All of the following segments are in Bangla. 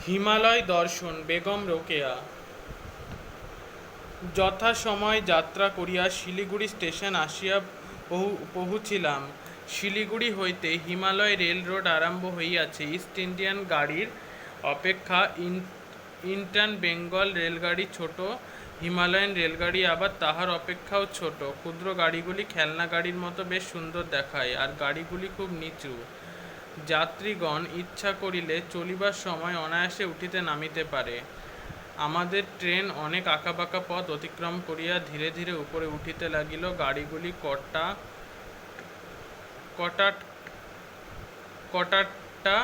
হিমালয় দর্শন বেগম রোকেয়া। যথাসময়ে যাত্রা করিয়া শিলিগুড়ি স্টেশন আসিয়া পহুঁছিলাম। শিলিগুড়ি হইতে হিমালয় রেল রোড আরম্ভ হইয়াছে। ইস্ট ইন্ডিয়ান গাড়ির অপেক্ষা ইন্টার্ন বেঙ্গল রেলগাড়ি ছোট, হিমালয়ান রেলগাড়ি আবার তাহার অপেক্ষাও ছোট। ক্ষুদ্র গাড়িগুলি খেলনা গাড়ির মতো বেশ সুন্দর দেখায়, আর গাড়িগুলি খুব নিচু। যাত্রীগণ ইচ্ছা করিলে চলিবার সময় অনায়াসে উঠিতে নামিতে পারে। আমাদের ট্রেন অনেক আঁকাবাঁকা পথ অতিক্রম করিয়া ধীরে ধীরে উপরে উঠিতে লাগিল। গাড়িগুলি কটাট্টা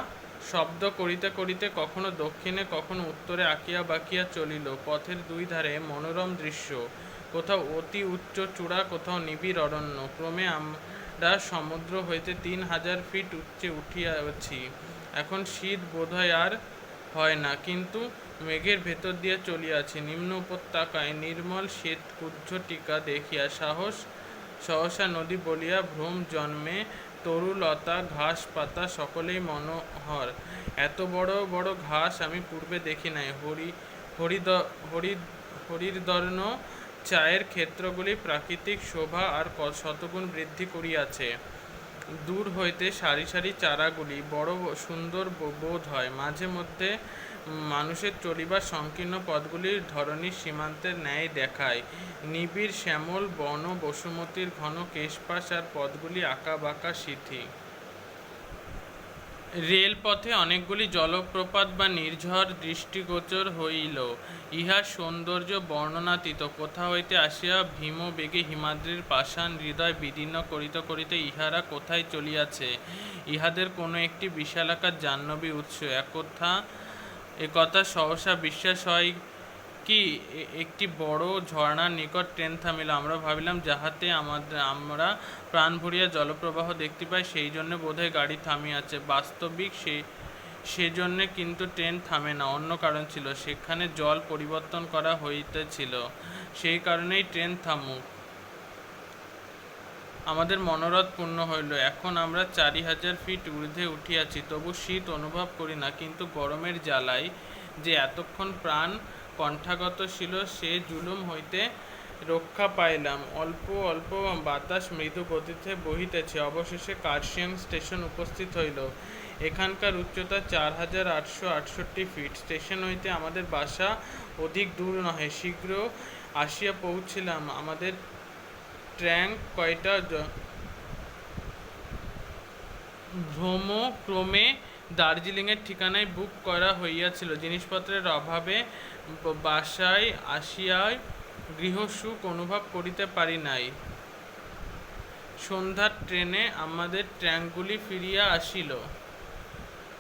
শব্দ করিতে করিতে কখনো দক্ষিণে কখনো উত্তরে আঁকিয়া বাঁকিয়া চলিল। পথের দুই ধারে মনোরম দৃশ্য, কোথাও অতি উচ্চ চূড়া, কোথাও নিবিড় অরণ্য। ক্রমে আমরা সমুদ্র হইতে 3000 ফিট উচ্চে উঠিয়াছি। এখন শীত বোধহয় আর হয় না, কিন্তু মেঘের ভেতর দিয়া চলিয়াছি। নিম্ন উপত্যকায় নির্মল শ্বেতকুজ্ঝটিকা দেখিয়া সহসা নদী বলিয়া ভ্রম জন্মে। তরুলতা, ঘাস পাতা সকলেই মনোহর। এত বড় বড় ঘাস আমি পূর্বে দেখি নাই। হরিদ্বর্ণ চায়ের ক্ষেত্রগুলি প্রাকৃতিক শোভা আর শতগুণ বৃদ্ধি করিয়াছে। দূর হইতে সারি সারি চারাগুলি বড় সুন্দর বোধ হয়। মাঝে মধ্যে মানুষের চলিবার সংকীর্ণ পথগুলির ধরণীর সীমান্তের ন্যায় দেখায়। নিবিড় শ্যামল বন, বসুমতীর ঘন কেশপাশ, আর পথগুলি আঁকা বাঁকা সিথি। রেলপথে অনেকগুলি জলপ্রপাত বা নির্ঝর দৃষ্টিগোচর হইল। ইহার সৌন্দর্য বর্ণনাতীত। কোথা হইতে আসিয়া ভীমবেগে হিমাদ্রির পাষাণ হৃদয় বিদীর্ণ করিতে করিতে ইহারা কোথায় চলিয়াছে। ইহাদের কোনো একটি বিশালাকার জাহ্নবী উৎস। একথা সহসা বিশ্বাস হয় কি একটি বড় ঝর্ণার নিকট ট্রেন থামিল। আমরা ভাবিলাম যাহাতে আমরা প্রাণ ভরিয়া জলপ্রবাহ দেখতে পাই, সেই জন্য বোধহয় গাড়ি থামিয়াছে। বাস্তবিক সেজন্যে কিন্তু ট্রেন থামে না, অন্য কারণ ছিল। সেখানে জল পরিবর্তন করা হইতেছিল, সেই কারণেই ট্রেন থামুক। আমাদের মনোরথ পূর্ণ হইল। এখন আমরা 4000 ফিট ঊর্ধ্বে উঠিয়াছি, তবু শীত অনুভব করি না। কিন্তু গরমের জ্বালায় যে এতক্ষণ প্রাণ কণ্ঠাগত ছিল, সে জুলুম হইতে রক্ষা পাইলাম। অল্প অল্প বাতাস মৃদু গতিতে বহিতেছে। অবশেষে কার্শিয়াং স্টেশন উপস্থিত হইল। এখানকার উচ্চতা 4868 ফিট। স্টেশন হইতে আমাদের বাসা অধিক দূর নহে। শীঘ্র আসিয়া পৌঁছিলাম। আমাদের ট্রেন কয়টা ভ্রমক্রমে দার্জিলিংয়ের ঠিকানায় বুক করা হইয়াছিল। জিনিসপত্রের অভাবে বাসায় আসিয়ায় গৃহসুখ অনুভব করিতে পারি নাই। সন্ধ্যার ট্রেনে আমাদের ট্রাঙ্কগুলি ফিরিয়া আসিল।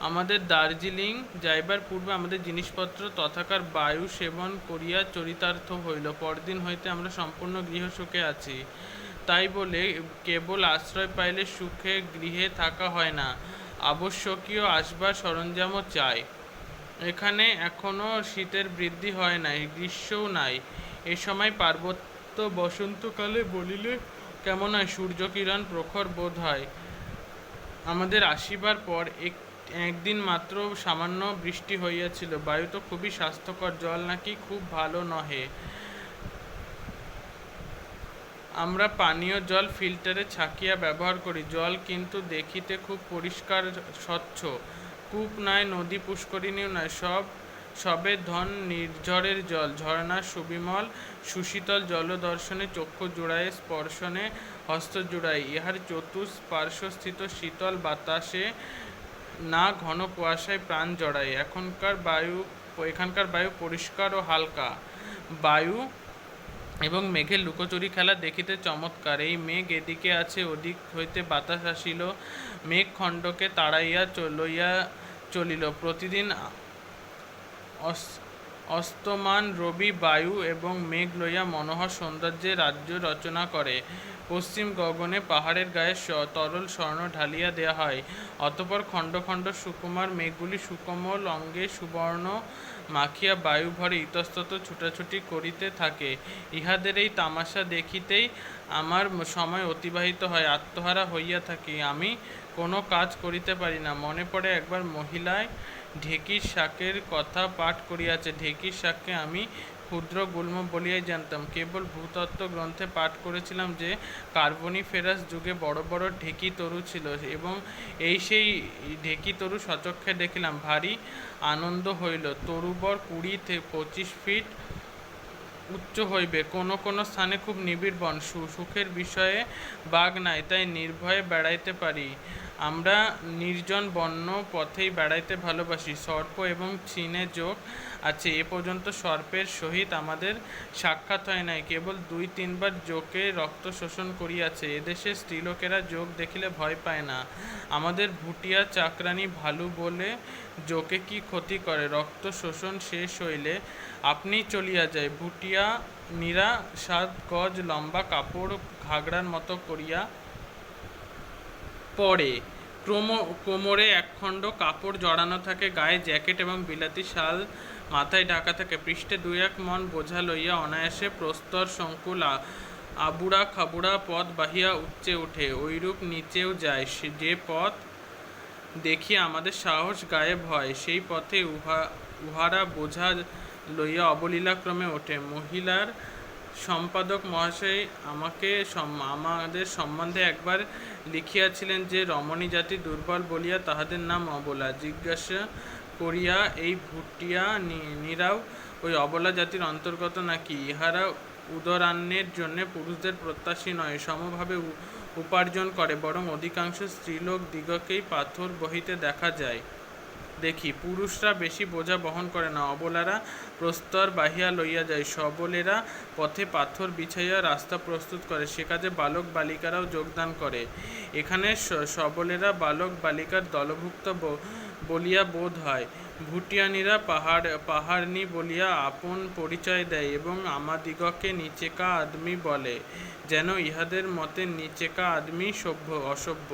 আমাদের দার্জিলিং যাইবার পূর্বে আমাদের জিনিসপত্র তথাকার বায়ু সেবন করিয়া চরিতার্থ হইল। পরদিন হইতে আমরা সম্পূর্ণ গৃহসুখে আছি। তাই বলে কেবল আশ্রয় পাইলে সুখে গৃহে থাকা হয় না, আবশ্যকীয় আসবার সরঞ্জামও চাই। এখানে এখনো শীতের বৃদ্ধি হয় নাই, গ্রীষ্মও নাই। এ সময় পার্বত্য বসন্তকালে বলিলে কেমন হয়, সূর্যকিরণ প্রখর বোধ হয়। আমাদের আসিবার পর একদিন মাত্র সামান্য বৃষ্টি হইয়াছিল। বায়ু তো খুবই স্বাস্থ্যকর, জল নাকি খুব ভালো নহে। আমরা পানীয় জল ফিল্টারে ছাকিয়া ব্যবহার করি। জল কিন্তু দেখিতে খুব পরিষ্কার স্বচ্ছ। কূপ নয়, নদী পুষ্করিণীও নয়, সবে ধন নির্ঝরের জল। ঝর্ণার সুবিমল সুশীতল জলদর্শনে চক্ষু জুড়ায়, স্পর্শনে হস্ত জুড়ায়। ইহার চতুষ্পার্শ্বস্থিত শীতল বাতাসে না ঘন কুয়াশায় প্রাণ জড়ায়। এখানকার বায়ু পরিষ্কার ও হালকা। বায়ু এবং মেঘের লুকোচুরি খেলা দেখিতে চমৎকার। এই মেঘ এদিকে আছে, ওদিক হইতে বাতাস আসিল, মেঘখণ্ডকে তাড়াইয়া লইয়া চলিল। প্রতিদিন অস্তমান রবি বায়ু এবং মেঘ লইয়া মনোহর সৌন্দর্যের রাজ্য রচনা করে। পশ্চিম গগনে পাহাড়ের গায়ে তরল স্বর্ণ ঢালিয়া দেয়া হয়। অতঃপর খণ্ড খণ্ড সুকুমার মেঘগুলি সুকোমল অঙ্গে সুবর্ণ মাখিয়া বায়ুভরে ইতস্তত ছুটাছুটি করিতে থাকে। ইহাদের এই তামাশা দেখিতেই আমার সময় অতিবাহিত হয়। আত্মহারা হইয়া থাকি। আমি কোনো কাজ করিতে পারি না। মনে পড়ে একবার মহিলায় ঢেঁকির শাকের কথা পাঠ করিয়াছে। ঢেঁকির শাককে আমি ক্ষুদ্র গুল্ম বলিয়াই জানতাম। কেবল ভূতত্ত্ব গ্রন্থে পাঠ করেছিলাম যে কার্বনিফেরাস যুগে বড় বড় ঢেঁকি তরু ছিল, এবং সেই ঢেঁকি তরু সচক্ষে দেখিলাম, ভারী আনন্দ হইল। তরুবর 20-25 ফিট উচ্চ হইবে, কোনো কোনো স্থানে খুব নিবিড় বন। সুখের বিষয়ে বাঘ নাই, তাই নির্ভয়ে বেড়াইতে পারি। আমরা নির্জন বন্য পথেই বেড়াইতে ভালোবাসি। সর্প এবং চীনে যোগ আছে, এ পর্যন্ত সর্পের সহিত আমাদের সাক্ষাৎ হয় নাই, কেবল 2-3 বার যোগে রক্ত শোষণ করিয়াছে। এদেশের স্ত্রীলোকেরা যোগ দেখিলে ভয় পায় না। আমাদের ভুটিয়া চাকরানী ভালু বলে যোগে কি ক্ষতি করে? রক্ত শোষণ শেষ হইলে আপনি চলিয়া যায়। ভুটিয়ানীরা 7 গজ লম্বা কাপড় ঘাগরার মতো করিয়া পরে, কোমরে একখণ্ড কাপড় জড়ানো থাকে, গায়ে জ্যাকেট এবং বিলাতি শাল মাথায় ঢাকা থাকে। পৃষ্ঠে 2-1 মণ বোঝা লইয়া অনায়াসে প্রস্তর সংকুল আবুড়া খাবুড়া পথ বাহিয়া উচ্চে উঠে, ঐরূপ নিচেও যায়। যে পথ দেখিয়া আমাদের সাহস গায়েব হয়, সেই পথে উহারা বোঝা লইয়া অবলীলাক্রমে ওঠে। মহিলার সম্পাদক মহাশয় আমাদের সম্বন্ধে একবার লিখিয়াছিলেন যে রমণী জাতি দুর্বল বলিয়া তাহাদের নাম অবলা। জিজ্ঞাসা করিয়া, এই ভুটিয়ানীরাও ওই অবলা জাতির অন্তর্গত নাকি? ইহারা উদরান্নের জন্য পুরুষদের প্রত্যাশী নয়, সমভাবে উপার্জন করে, বরং অধিকাংশ স্ত্রীলোক দিগকেই পাথর বহিতে দেখি। পুরুষরা বেশি বোঝা বহন করে না, অবলারা প্রস্তর বাহিয়া লইয়া যায়। সবলেরা পথে পাথর বিছাইয়া রাস্তা প্রস্তুত করে, সে কাজে বালক বালিকারাও যোগদান করে। এখানে সবলেরা বালক বালিকার দলভুক্ত বলিয়া বোধ হয়। ভুটিয়ানীরা পাহাড়নি বলিয়া আপন পরিচয় দেয় এবং আমাদিগকে নিচেকা আদমি বলে, যেন ইহাদের মতে নিচেকা আদমি অসভ্য।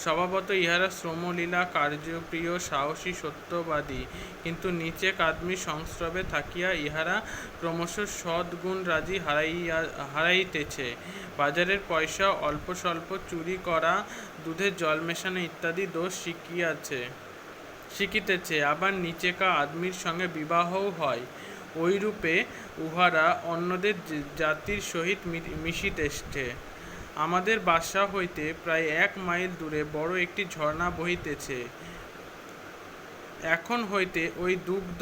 স্বভাবত ইহারা শ্রমলীলা কার্যপ্রিয়, সাহসী, সত্যবাদী, কিন্তু নিচেক আদমির সংস্রবে থাকিয়া ইহারা ক্রমশ সদ্গুণরাজি হারাইতেছে। বাজারের পয়সা অল্প স্বল্প চুরি করা, দুধে জল মেশানো ইত্যাদি দোষ শিখিতেছে। আবার নিচেকা আদমির সঙ্গে বিবাহও হয়। ঐরূপে উহারা অন্যদের জাতির সহিত মিশিতেছে। আমাদের বাসা হইতে প্রায় 1 মাইল দূরে বড় একটি ঝর্ণা বহিতেছে। এখন হইতে ওই দুগ্ধ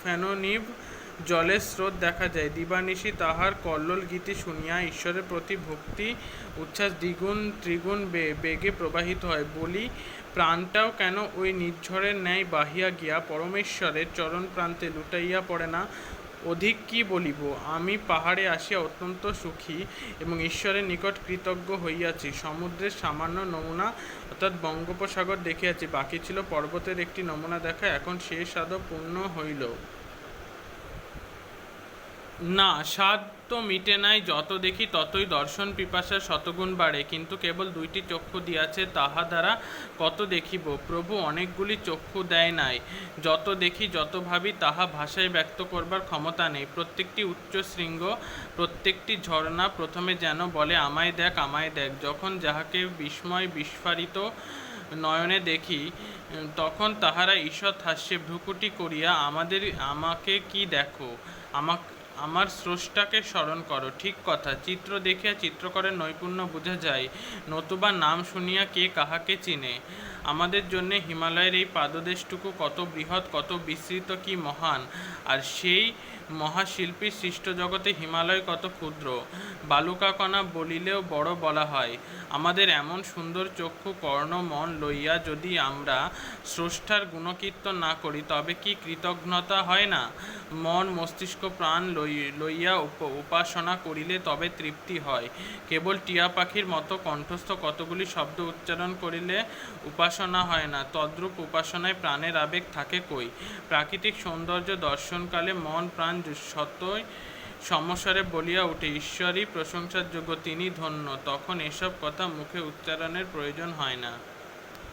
ফেননিভ জলের স্রোত দেখা যায়। দিবানিশি তাহার কল্লোল গীতি শুনিয়া ঈশ্বরের প্রতি ভক্তি উচ্ছ্বাস দ্বিগুণ ত্রিগুণ বেগে প্রবাহিত হয়। বলি, প্রাণটাও কেন ওই নির্ঝরের ন্যায় বাহিয়া গিয়া পরমেশ্বরের চরণ প্রান্তে লুটাইয়া পড়ে না? অধিক কি বলিব, আমি পাহাড়ে আসিয়া অত্যন্ত সুখী এবং ঈশ্বরের নিকট কৃতজ্ঞ হইয়াছি। সমুদ্রের সামান্য নমুনা অর্থাৎ বঙ্গোপসাগর দেখিয়াছি, বাকি ছিল পর্বতের একটি নমুনা দেখা। এখন সে স্বাদও পূর্ণ হইল না। স্বাদ তো মিটে নাই, যত দেখি ততই দর্শন পিপাসা শতগুণ বাড়ে। কিন্তু কেবল 2টি চক্ষু দিয়াছে, তাহা দ্বারা কত দেখিব? প্রভু অনেকগুলি চক্ষু দেয় নাই। যত দেখি, যত ভাবি, তাহা ভাষায় ব্যক্ত করবার ক্ষমতা নেই। প্রত্যেকটি উচ্চ শৃঙ্গ, প্রত্যেকটি ঝর্ণা প্রথমে যেন বলে, আমায় দেখ, আমায় দেখ। যখন যাহাকে বিস্ময় বিস্ফারিত নয়নে দেখি, তখন তাহারা ঈষৎ হাস্যে ভ্রূকুটি করিয়া, আমাকে কি দেখো, আমার স্রষ্টাকে স্মরণ করো। ঠিক কথা, চিত্র দেখিয়া চিত্রকরের নৈপুণ্য বোঝা যায়, নতুবা নাম শুনিয়া কে কাহাকে চিনে। আমাদের জন্যে হিমালয়ের এই পাদদেশটুকু কত বৃহৎ, কত বিস্তৃত, কি মহান! আর সেই মহাশিল্পীর সৃষ্ট জগতে হিমালয় কত ক্ষুদ্র। বালুকাকণা বলিলেও বড় বলা হয়। আমাদের এমন সুন্দর চক্ষু কর্ণ মন লইয়া যদি আমরা স্রষ্টার গুণকীর্তন না করি, তবে কি কৃতঘ্নতা হয় না? মন মস্তিষ্ক প্রাণ লইয়া উপাসনা করিলে তবে তৃপ্তি হয়। কেবল টিয়া পাখির মতো কণ্ঠস্থ কতগুলি শব্দ উচ্চারণ করিলে উপাসনা হয় না। তদ্রূপ উপাসনায় প্রাণের আবেগ থাকে কই? প্রাকৃতিক সৌন্দর্য দর্শনকালে মন প্রাণ সতই সমস্বরে বলিয়া উঠে, ঈশ্বরই প্রশংসার যোগ্য, তিনি ধন্য। তখন এসব কথা মুখে উচ্চারণের প্রয়োজন হয় না।